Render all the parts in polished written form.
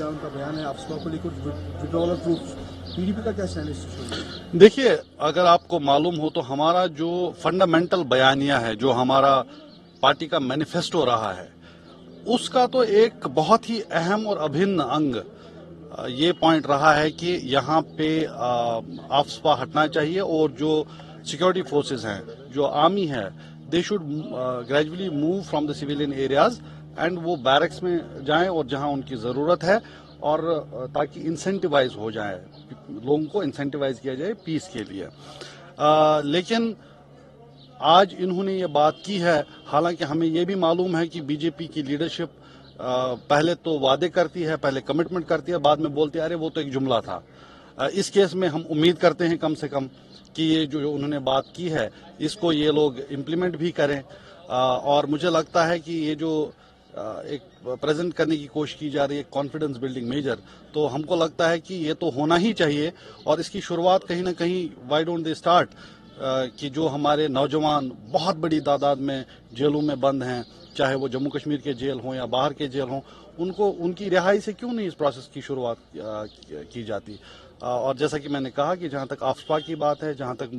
उनका बयान है अफसपा को लेकर विड्रॉल ऑफ ट्रूप्स, पीडीपी का क्या स्टैंड है? देखिए, अगर आपको मालूम हो तो हमारा जो फंडामेंटल बयानिया है, जो हमारा पार्टी का मैनिफेस्टो रहा है, उसका तो एक बहुत ही अहम और अभिन्न अंग ये पॉइंट रहा है कि यहाँ पे अफसपा हटना चाहिए और जो सिक्योरिटी फोर्सेस हैं, जो आर्मी है, they should gradually move from the civilian areas and वो बैरक्स में जाएं और जहां उनकी जरूरत है, और ताकि इंसेंटिवाइज हो जाए, लोगों को इंसेंटिवाइज किया जाए पीस के लिए। लेकिन आज इन्होंने ये बात की है, हालांकि हमें ये भी मालूम है कि बीजेपी की लीडरशिप पहले तो वादे करती है, पहले कमिटमेंट करती है, बाद में बोलती है अरे वो तो एक जुमला था। इस केस में हम उम्मीद करते हैं कम से कम कि ये जो उन्होंने बात की है इसको ये लोग इम्प्लीमेंट भी करें। और मुझे लगता है कि ये जो एक प्रेजेंट करने की कोशिश की जा रही है कॉन्फिडेंस बिल्डिंग मेजर, तो हमको लगता है कि ये तो होना ही चाहिए। और इसकी शुरुआत कहीं ना कहीं व्हाई डोंट दे स्टार्ट कि जो हमारे नौजवान बहुत बड़ी तादाद में जेलों में बंद हैं, चाहे वो जम्मू कश्मीर के जेल हों या बाहर के जेल हों, उनको उनकी रिहाई से क्यों नहीं इस प्रोसेस की शुरुआत की जाती। और जैसा कि मैंने कहा कि जहां तक अफसपा की बात है, जहां तक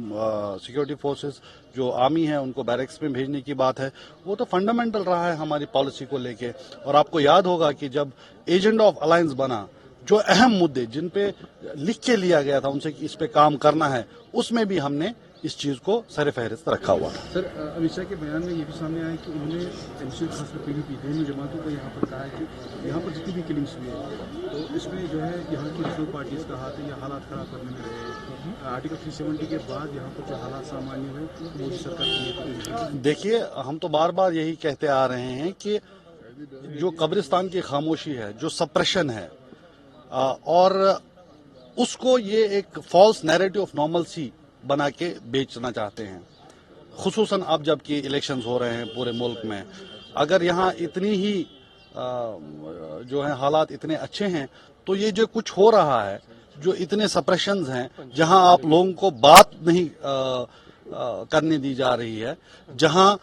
सिक्योरिटी फोर्सेस जो आर्मी है उनको बैरक्स में भेजने की बात है, वो तो फंडामेंटल रहा है हमारी पॉलिसी को लेके। और आपको याद होगा कि जब एजेंडा ऑफ अलायंस बना, जो अहम मुद्दे जिन पे लिख के लिया गया था उनसे कि इस पे काम करना है, उसमें भी हमने इस चीज को सर फहरिस्त रखा हुआ। सर, अमित शाह के बयान में ये भी सामने आया कि उन्होंने एनसीपी खासकर पीडीपी दोनों जमातों को यहाँ पर कहा है कि यहाँ पर जितनी भी किलिंग्स हुई है तो इसमें जो है यहाँ की रिजर्व पार्टीज का हाथ है, या हालात खराब करने में रहे। आर्टिकल 370 के बाद यहाँ पर जो हालात सामान्य हुए तो मोदी सरकार की। देखिए, हम तो बार बार यही कहते आ रहे हैं कि जो कब्रिस्तान की खामोशी है, जो सप्रेशन है, और उसको ये एक फॉल्स नैरेटिव ऑफ नॉर्मलसी बना के बेचना चाहते हैं। खुसूसन अब जबकि इलेक्शंस हो रहे हैं पूरे मुल्क में, अगर यहाँ इतनी ही जो है हालात इतने अच्छे हैं, तो ये जो कुछ हो रहा है, जो इतने सप्रेशंस हैं, जहां आप लोगों को बात नहीं करने दी जा रही है, जहां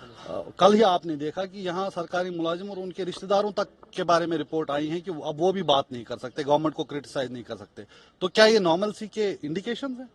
कल ही आपने देखा कि यहाँ सरकारी मुलाजिम और उनके रिश्तेदारों तक के बारे में रिपोर्ट आई है कि अब वो भी बात नहीं कर सकते, गवर्नमेंट को क्रिटिसाइज नहीं कर सकते, तो क्या ये नॉर्मलसी के इंडिकेशंस हैं?